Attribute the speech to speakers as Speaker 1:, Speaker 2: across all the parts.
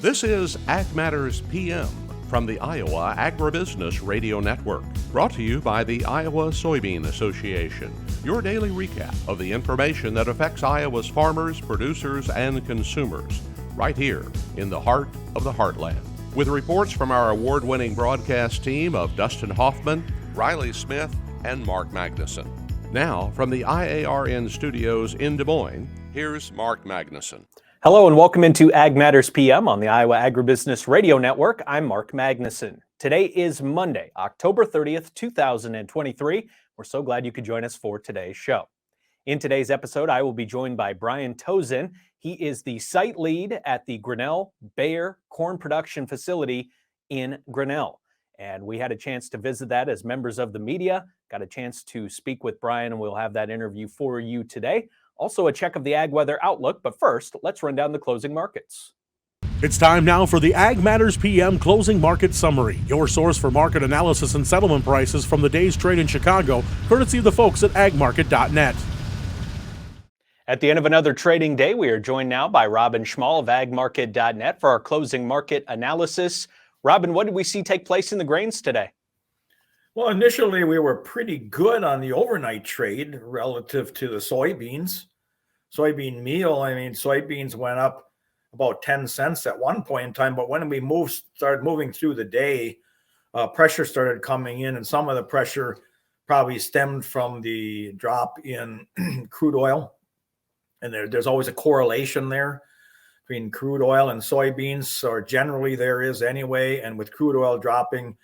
Speaker 1: This is Ag Matters PM from the Iowa Agribusiness Radio Network, brought to you by the Iowa Soybean Association. Your daily recap of the information that affects Iowa's farmers, producers, and consumers, right here in the heart of the heartland. With reports from our award-winning broadcast team of Dustin Hoffman, Riley Smith, and Mark Magnuson. Now, from the IARN studios in Des Moines, here's Mark Magnuson.
Speaker 2: Hello and welcome into Ag Matters PM on the Iowa Agribusiness Radio Network. I'm Mark Magnuson. Today is Monday, October 30th, 2023. We're so glad you could join us for today's show. In today's episode, I will be joined by Brian Tauzin. He is the site lead at the Grinnell Bayer Corn Production Facility in Grinnell. And we had a chance to visit that as members of the media, got a chance to speak with Brian, and we'll have that interview for you today. Also a check of the ag weather outlook, but first, let's run down the closing markets.
Speaker 3: It's time now for the Ag Matters PM Closing Market Summary, your source for market analysis and settlement prices from the day's trade in Chicago, courtesy of the folks at agmarket.net.
Speaker 2: At the end of another trading day, we are joined now by Robin Schmahl of agmarket.net for our closing market analysis. Robin, what did we see take place in the grains today?
Speaker 4: Well, initially we were pretty good on the overnight trade relative to the soybeans. Soybean meal, soybeans went up about 10 cents at one point in time, but when we started moving through the day, pressure started coming in, and some of the pressure probably stemmed from the drop in crude oil. And there's always a correlation there between crude oil and soybeans, or generally there is anyway. And with crude oil dropping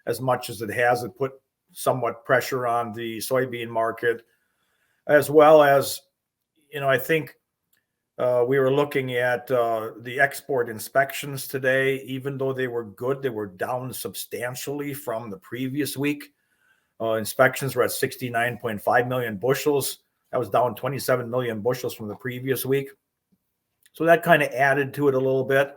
Speaker 4: as much as it has, it put somewhat pressure on the soybean market, as well as, I think we were looking at the export inspections today. Even though they were good, they were down substantially from the previous week. Inspections were at 69.5 million bushels. That was down 27 million bushels from the previous week. So that kind of added to it a little bit.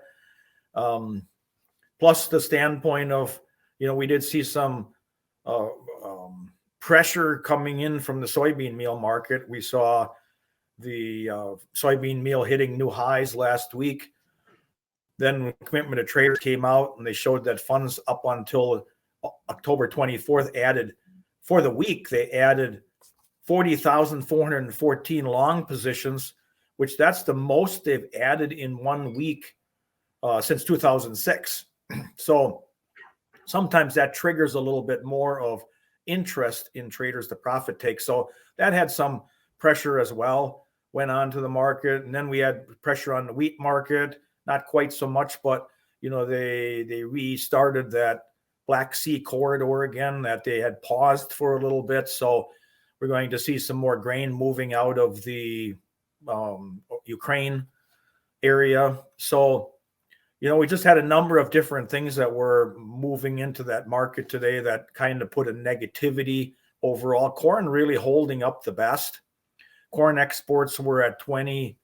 Speaker 4: Plus the standpoint of, we did see some pressure coming in from the soybean meal market. We saw the soybean meal hitting new highs last week. Then Commitment of Traders came out and they showed that funds up until October 24th added, for the week, they added 40,414 long positions, which that's the most they've added in 1 week since 2006. So sometimes that triggers a little bit more of interest in traders to profit take. So that had some pressure as well, went on to the market. And then we had pressure on the wheat market, not quite so much, but, they restarted that Black Sea corridor again that they had paused for a little bit. So we're going to see some more grain moving out of the Ukraine area. So, we just had a number of different things that were moving into that market today that kind of put a negativity overall. Corn really holding up the best. Corn exports were at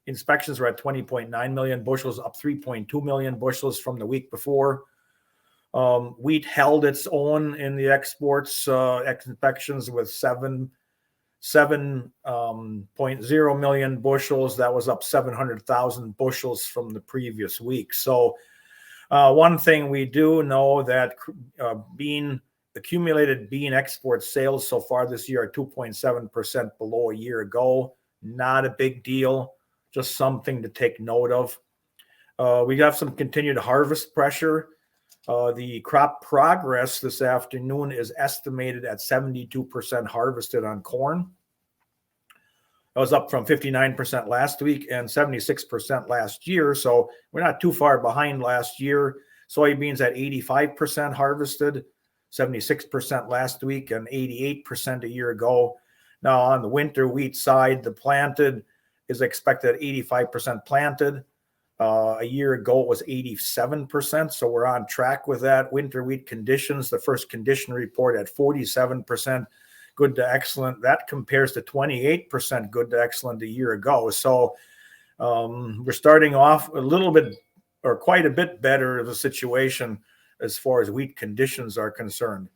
Speaker 4: inspections were at 20.9 million bushels, up 3.2 million bushels from the week before. Wheat held its own in the exports, inspections with 7.0 million bushels. That was up 700,000 bushels from the previous week. So one thing we do know that accumulated bean export sales so far this year are 2.7% below a year ago. Not a big deal, just something to take note of. We have some continued harvest pressure. The crop progress this afternoon is estimated at 72% harvested on corn. That was up from 59% last week and 76% last year. So we're not too far behind last year. Soybeans at 85% harvested, 76% last week and 88% a year ago. Now on the winter wheat side, the planted is expected at 85% planted. A year ago, it was 87%. So we're on track with that. Winter wheat conditions, the first condition report at 47% good to excellent. That compares to 28% good to excellent a year ago. So we're starting off a little bit or quite a bit better of a situation as far as wheat conditions are concerned.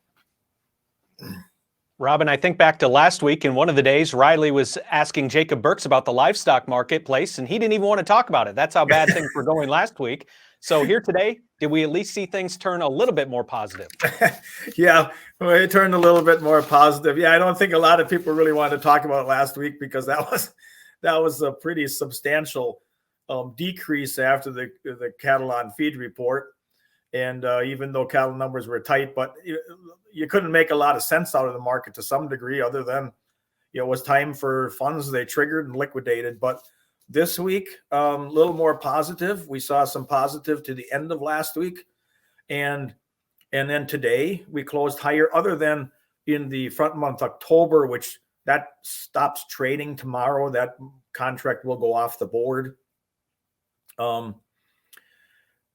Speaker 2: Robin, I think back to last week, and one of the days, Riley was asking Jacob Burks about the livestock marketplace, and he didn't even want to talk about it. That's how bad things were going last week. So here today, did we at least see things turn a little bit more positive?
Speaker 4: Yeah, well, it turned a little bit more positive. Yeah, I don't think a lot of people really wanted to talk about it last week because that was a pretty substantial decrease after the cattle on feed report. And even though cattle numbers were tight, but you couldn't make a lot of sense out of the market to some degree, other than it was time for funds they triggered and liquidated. But this week, a little more positive. We saw some positive to the end of last week, and then today we closed higher. Other than in the front month October, which that stops trading tomorrow. That contract will go off the board.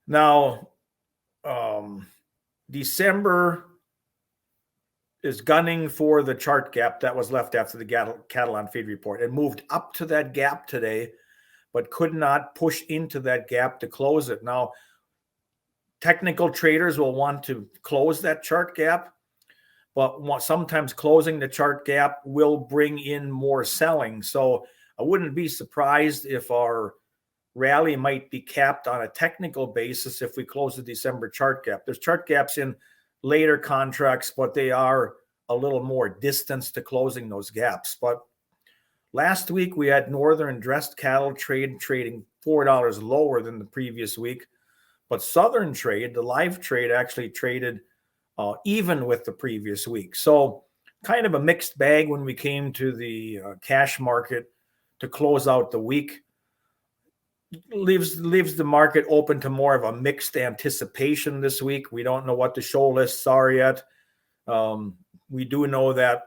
Speaker 4: Now. December is gunning for the chart gap that was left after the cattle on feed report. It moved up to that gap today, but could not push into that gap to close it. Now, technical traders will want to close that chart gap, but sometimes closing the chart gap will bring in more selling. So I wouldn't be surprised if our rally might be capped on a technical basis if we close the December chart gap. There's chart gaps in later contracts, but they are a little more distance to closing those gaps. But last week we had Northern dressed cattle trading $4 lower than the previous week, but Southern trade, the live trade, actually traded even with the previous week. So kind of a mixed bag when we came to the cash market to close out the week. Leaves the market open to more of a mixed anticipation this week. We don't know what the show lists are yet. We do know that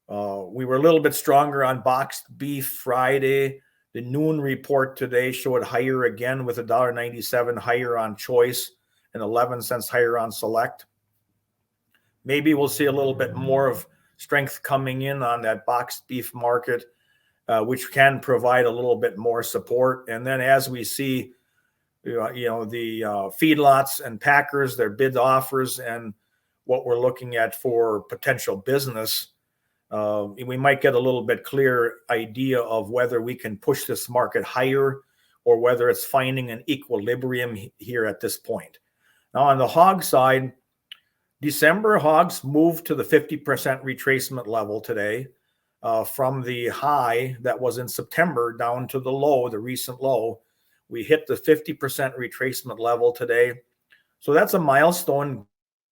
Speaker 4: we were a little bit stronger on boxed beef Friday. The noon report today showed higher again with $1.97 higher on choice and 11 cents higher on select. Maybe we'll see a little bit more of strength coming in on that boxed beef market, which can provide a little bit more support. And then as we see, the feedlots and packers, their bid offers and what we're looking at for potential business, we might get a little bit clearer idea of whether we can push this market higher or whether it's finding an equilibrium here at this point. Now on the hog side, December hogs moved to the 50% retracement level today. From the high that was in September down to the low, the recent low. We hit the 50% retracement level today. So that's a milestone,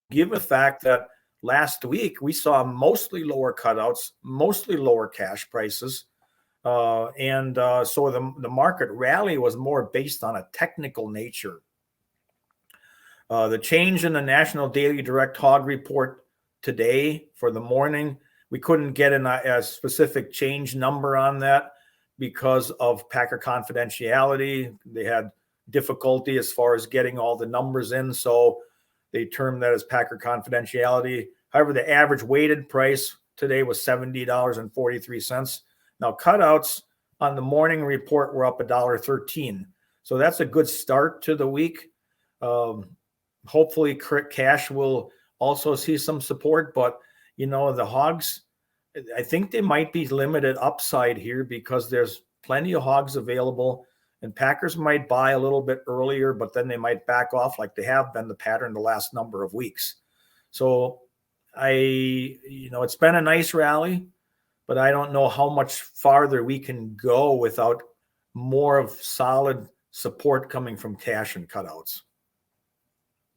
Speaker 4: given the fact that last week we saw mostly lower cutouts, mostly lower cash prices. So the market rally was more based on a technical nature. The change in the National Daily Direct Hog Report today for the morning, we couldn't get a specific change number on that because of packer confidentiality. They had difficulty as far as getting all the numbers in, so they termed that as packer confidentiality. However, the average weighted price today was $70.43. Now, cutouts on the morning report were up $1.13. So that's a good start to the week. Hopefully, cash will also see some support, but the hogs, I think they might be limited upside here because there's plenty of hogs available and packers might buy a little bit earlier, but then they might back off like they have been the pattern the last number of weeks. So it's been a nice rally, but I don't know how much farther we can go without more of solid support coming from cash and cutouts.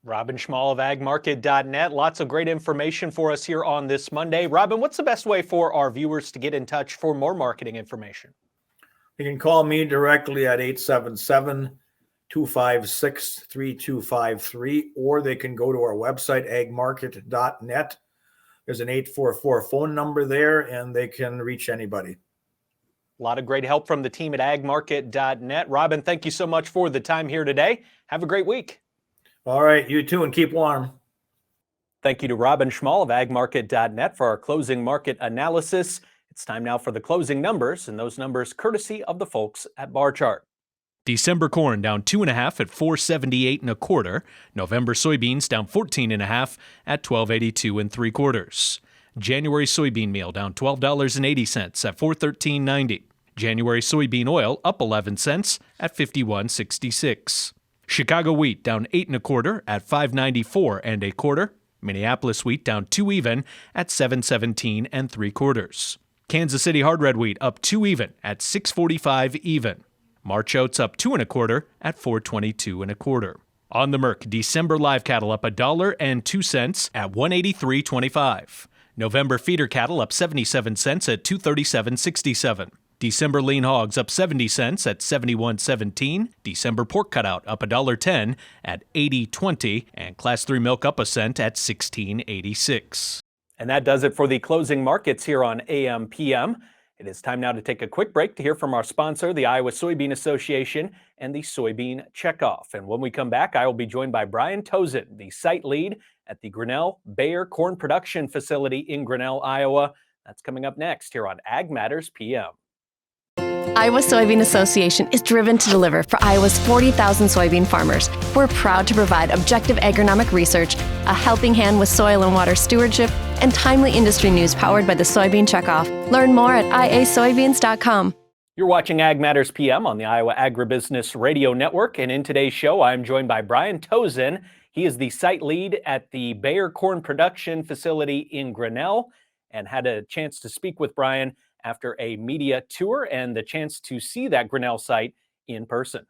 Speaker 2: Robin Schmahl of agmarket.net. Lots of great information for us here on this Monday. Robin, what's the best way for our viewers to get in touch for more marketing information?
Speaker 4: You can call me directly at 877-256-3253, or they can go to our website, agmarket.net. There's an 844 phone number there, and they can reach anybody.
Speaker 2: A lot of great help from the team at agmarket.net. Robin, thank you so much for the time here today. Have a great week.
Speaker 4: All right, you too, and keep warm.
Speaker 2: Thank you to Robin Schmahl of agmarket.net for our closing market analysis. It's time now for the closing numbers, and those numbers courtesy of the folks at Bar Chart.
Speaker 5: December corn down 2.5 at $4.78 1/4. November soybeans down 14.5 at $12.82 3/4. January soybean meal down $12.80 at $413.90. January soybean oil up 11 cents at $51.66. Chicago wheat down 8 1/4 at $5.94 1/4. Minneapolis wheat down 2 even at $7.17 3/4. Kansas City hard red wheat up 2 even at $6.45 even. March oats up 2 1/4 at $4.22 1/4. On the Merc, December live cattle up $1.02 at $183.25. November feeder cattle up 77 cents at $237.67. December lean hogs up 70 cents at $71.17. December pork cutout up $1.10 at $80.20. And Class 3 milk up a cent at $16.86.
Speaker 2: And that does it for the closing markets here on AMPM. It is time now to take a quick break to hear from our sponsor, the Iowa Soybean Association, and the Soybean Checkoff. And when we come back, I will be joined by Brian Tauzin, the site lead at the Grinnell Bayer Corn Production Facility in Grinnell, Iowa. That's coming up next here on Ag Matters PM.
Speaker 6: Iowa Soybean Association is driven to deliver for Iowa's 40,000 soybean farmers. We're proud to provide objective agronomic research, a helping hand with soil and water stewardship, and timely industry news powered by the Soybean Checkoff. Learn more at iasoybeans.com.
Speaker 2: You're watching Ag Matters PM on the Iowa Agribusiness Radio Network, and in today's show, I'm joined by Brian Tauzin. He is the site lead at the Bayer Corn Production Facility in Grinnell, and had a chance to speak with Brian after a media tour and the chance to see that Grinnell site in person.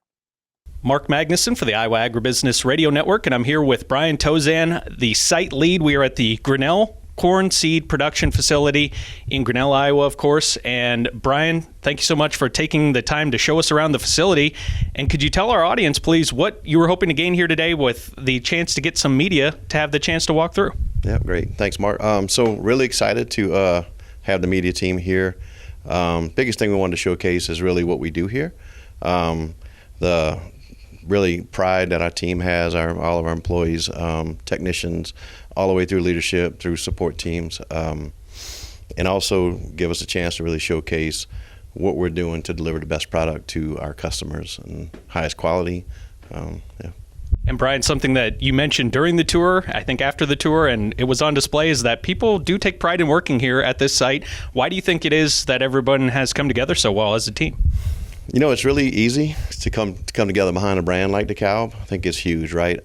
Speaker 5: Mark Magnuson for the Iowa Agribusiness Radio Network, and I'm here with Brian Tauzin, the site lead. We are at the Grinnell Corn Seed Production Facility in Grinnell, Iowa, of course. And Brian, thank you so much for taking the time to show us around the facility. And could you tell our audience, please, what you were hoping to gain here today with the chance to get some media to have the chance to walk through?
Speaker 7: Yeah, great. Thanks, Mark. So really excited to have the media team here. Biggest thing we wanted to showcase is really what we do here. The really pride that our team has, all of our employees, technicians, all the way through leadership, through support teams, and also give us a chance to really showcase what we're doing to deliver the best product to our customers and highest quality.
Speaker 5: And Brian, something that you mentioned during the tour, I think after the tour, and it was on display, is that people do take pride in working here at this site. Why do you think it is that everyone has come together so well as a team?
Speaker 7: You know, it's really easy to come together behind a brand like DeKalb. I think it's huge, right?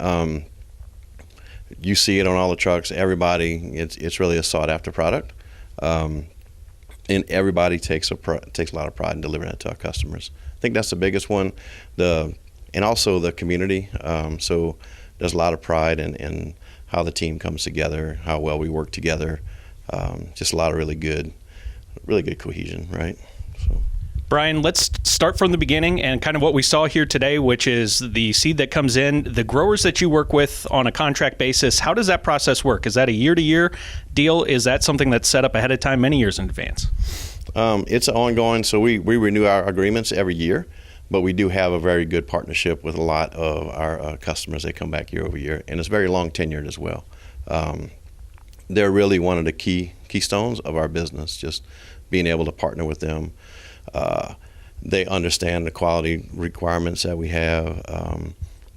Speaker 7: You see it on all the trucks. Everybody, it's really a sought after product, and everybody takes a lot of pride in delivering it to our customers. I think that's the biggest one. And also the community. So there's a lot of pride in how the team comes together, how well we work together. Just a lot of really good cohesion, right? So.
Speaker 5: Brian, let's start from the beginning and kind of what we saw here today, which is the seed that comes in, the growers that you work with on a contract basis. How does that process work? Is that a year-to-year deal? Is that something that's set up ahead of time many years in advance?
Speaker 7: It's ongoing. So we renew our agreements every year. But we do have a very good partnership with a lot of our customers that come back year over year, and it's very long tenured as well. They're really one of the keystones of our business, just being able to partner with them. They understand the quality requirements that we have,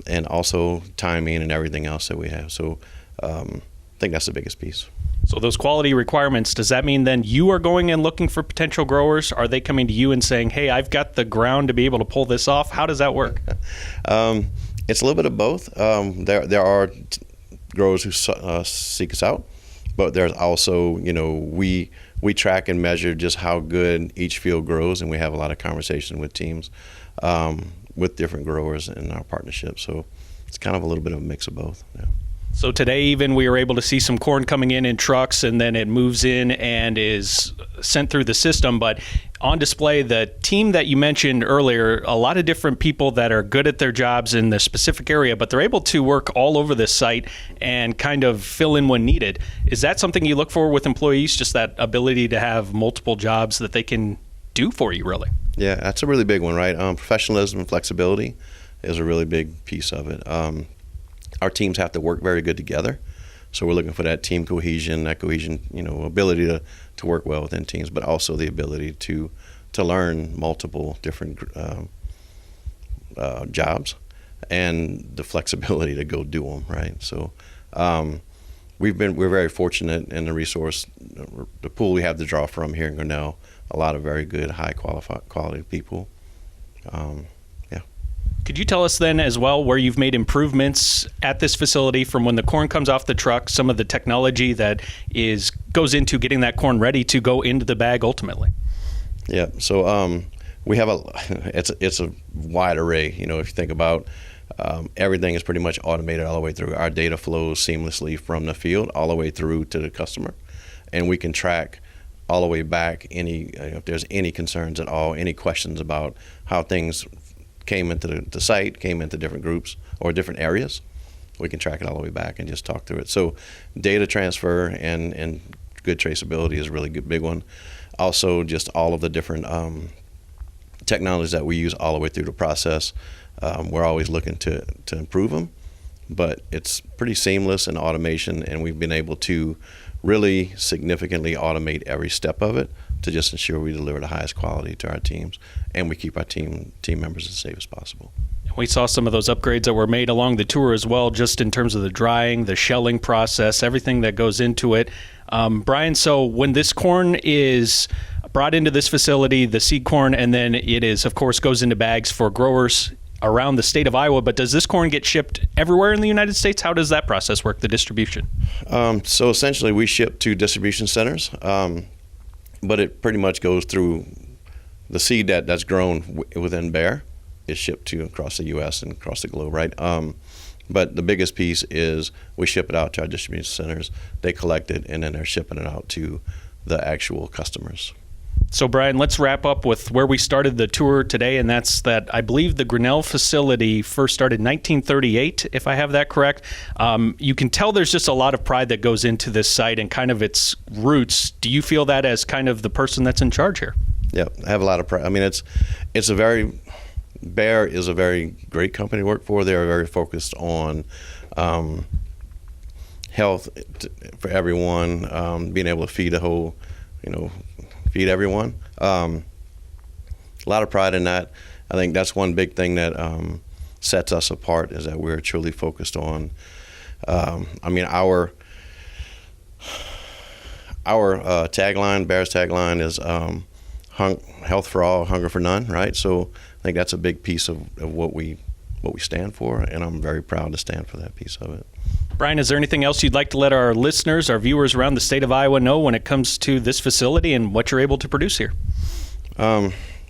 Speaker 7: and also timing and everything else that we have. So I think that's the biggest piece.
Speaker 5: So those quality requirements, does that mean then you are going and looking for potential growers? Are they coming to you and saying, hey, I've got the ground to be able to pull this off? How does that work?
Speaker 7: It's a little bit of both. There are growers who seek us out, but there's also, we track and measure just how good each field grows, and we have a lot of conversation with teams with different growers in our partnership. So it's kind of a little bit of a mix of both. Yeah.
Speaker 5: So today even we were able to see some corn coming in trucks, and then it moves in and is sent through the system. But on display, the team that you mentioned earlier, a lot of different people that are good at their jobs in the specific area, but they're able to work all over this site and kind of fill in when needed. Is that something you look for with employees, just that ability to have multiple jobs that they can do for you, really?
Speaker 7: Yeah, that's a really big one, right? Professionalism and flexibility is a really big piece of it. Our teams have to work very good together, so we're looking for that team cohesion, ability to work well within teams, but also the ability to learn multiple different jobs and the flexibility to go do them, right? So we're very fortunate in the pool we have to draw from here in Grinnell. A lot of very good, high quality people.
Speaker 5: Could you tell us then as well where you've made improvements at this facility from when the corn comes off the truck, some of the technology that goes into getting that corn ready to go into the bag ultimately?
Speaker 7: Yeah, so we have it's a wide array. If you think about everything is pretty much automated all the way through. Our data flows seamlessly from the field all the way through to the customer, and we can track all the way back if there's any concerns at all, any questions about how things came into the site, came into different groups or different areas. We can track it all the way back and just talk through it. So data transfer and good traceability is a really big one. Also, just all of the different technologies that we use all the way through the process. We're always looking to improve them, but it's pretty seamless in automation, and we've been able to really significantly automate every step of it to just ensure we deliver the highest quality to our teams, and we keep our team members as safe as possible.
Speaker 5: We saw some of those upgrades that were made along the tour as well, just in terms of the drying, the shelling process, everything that goes into it. Brian, so when this corn is brought into this facility, the seed corn, and then it is, of course, goes into bags for growers around the state of Iowa, but does this corn get shipped everywhere in the United States? How does that process work, the distribution? So essentially we ship to distribution centers, but it pretty much goes through the seed that's grown within Bayer is shipped to across the U.S. and across the globe, right? But the biggest piece is we ship it out to our distribution centers, they collect it, and then they're shipping it out to the actual customers. So, Brian, let's wrap up with where we started the tour today, and that's that I believe the Grinnell facility first started in 1938, if I have that correct. You can tell there's just a lot of pride that goes into this site and kind of its roots. Do you feel that as kind of the person that's in charge here?
Speaker 7: Yeah, I have a lot of pride. I mean, Bayer is a very great company to work for. They're very focused on health for everyone, being able to feed feed everyone. A lot of pride in that. I think that's one big thing that sets us apart is that we're truly focused on. Our tagline, Bayer's tagline, is health for all, hunger for none. Right. So I think that's a big piece of what we stand for, and I'm very proud to stand for that piece of it.
Speaker 5: Brian, is there anything else you'd like to let our listeners, our viewers around the state of Iowa know when it comes to this facility and what you're able to produce here?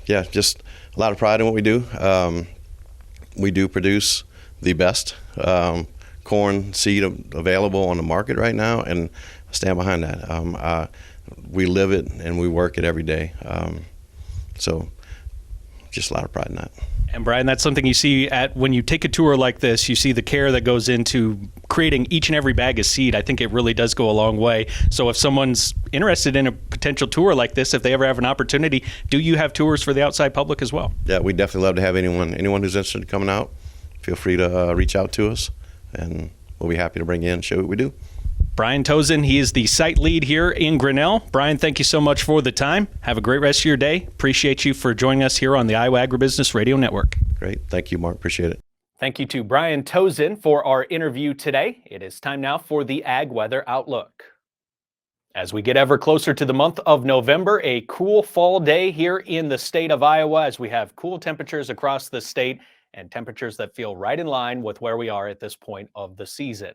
Speaker 7: Just a lot of pride in what we do. We do produce the best corn seed available on the market right now, and I stand behind that. We live it and we work it every day. So just a lot of pride in that.
Speaker 5: And Brian, that's something you see when you take a tour like this, you see the care that goes into creating each and every bag of seed. I think it really does go a long way. So if someone's interested in a potential tour like this, if they ever have an opportunity, do you have tours for the outside public as well?
Speaker 7: Yeah, we'd definitely love to have anyone who's interested in coming out. Feel free to reach out to us, and we'll be happy to bring you in and show you what we do.
Speaker 5: Brian Tauzin, he is the site lead here in Grinnell. Brian, thank you so much for the time. Have a great rest of your day. Appreciate you for joining us here on the Iowa Agribusiness Radio Network.
Speaker 7: Great. Thank you, Mark. Appreciate it.
Speaker 2: Thank you to Brian Tauzin for our interview today. It is time now for the Ag Weather Outlook. As we get ever closer to the month of November, a cool fall day here in the state of Iowa as we have cool temperatures across the state and temperatures that feel right in line with where we are at this point of the season.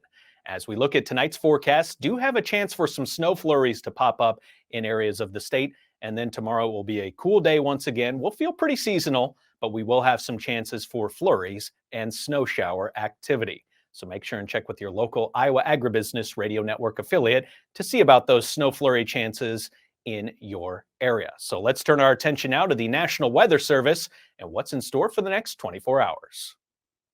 Speaker 2: As we look at tonight's forecast, do have a chance for some snow flurries to pop up in areas of the state. And then tomorrow will be a cool day once again. We'll feel pretty seasonal, but we will have some chances for flurries and snow shower activity. So make sure and check with your local Iowa Agribusiness Radio Network affiliate to see about those snow flurry chances in your area. So let's turn our attention now to the National Weather Service and what's in store for the next 24 hours.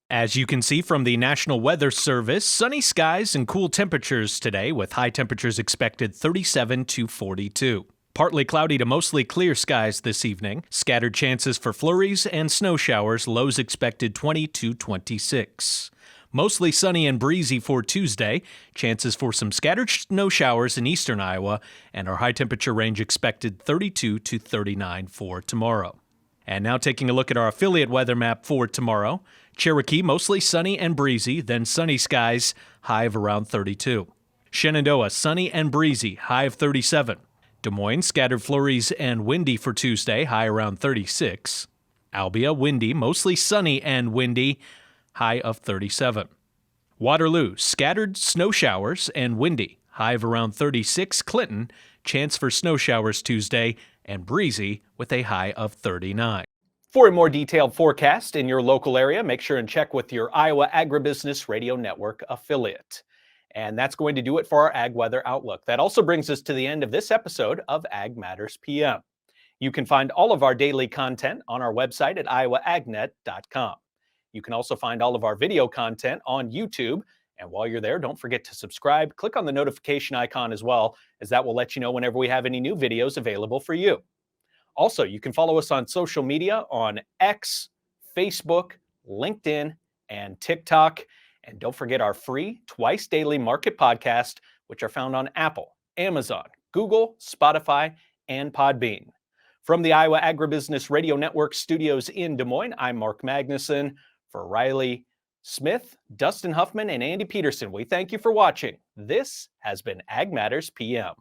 Speaker 5: As you can see from the National Weather Service, sunny skies and cool temperatures today with high temperatures expected 37 to 42. Partly cloudy to mostly clear skies this evening. Scattered chances for flurries and snow showers, lows expected 20 to 26. Mostly sunny and breezy for Tuesday. Chances for some scattered snow showers in eastern Iowa, and our high temperature range expected 32 to 39 for tomorrow. And now taking a look at our affiliate weather map for tomorrow. Cherokee, mostly sunny and breezy, then sunny skies, high of around 32. Shenandoah, sunny and breezy, high of 37. Des Moines, scattered flurries and windy for Tuesday, high around 36. Albia, windy, mostly sunny and windy, high of 37. Waterloo, scattered snow showers and windy, high of around 36. Clinton, chance for snow showers Tuesday and breezy with a high of 39.
Speaker 2: For a more detailed forecast in your local area, make sure and check with your Iowa Agribusiness Radio Network affiliate. And that's going to do it for our Ag Weather Outlook. That also brings us to the end of this episode of Ag Matters PM. You can find all of our daily content on our website at iowaagnet.com. You can also find all of our video content on YouTube. And while you're there, don't forget to subscribe. Click on the notification icon as well, as that will let you know whenever we have any new videos available for you. Also, you can follow us on social media on X, Facebook, LinkedIn, and TikTok. And don't forget our free twice daily market podcast, which are found on Apple, Amazon, Google, Spotify, and Podbean. From the Iowa Agribusiness Radio Network studios in Des Moines, I'm Mark Magnuson. For Riley Smith, Dustin Huffman, and Andy Peterson, we thank you for watching. This has been Ag Matters PM.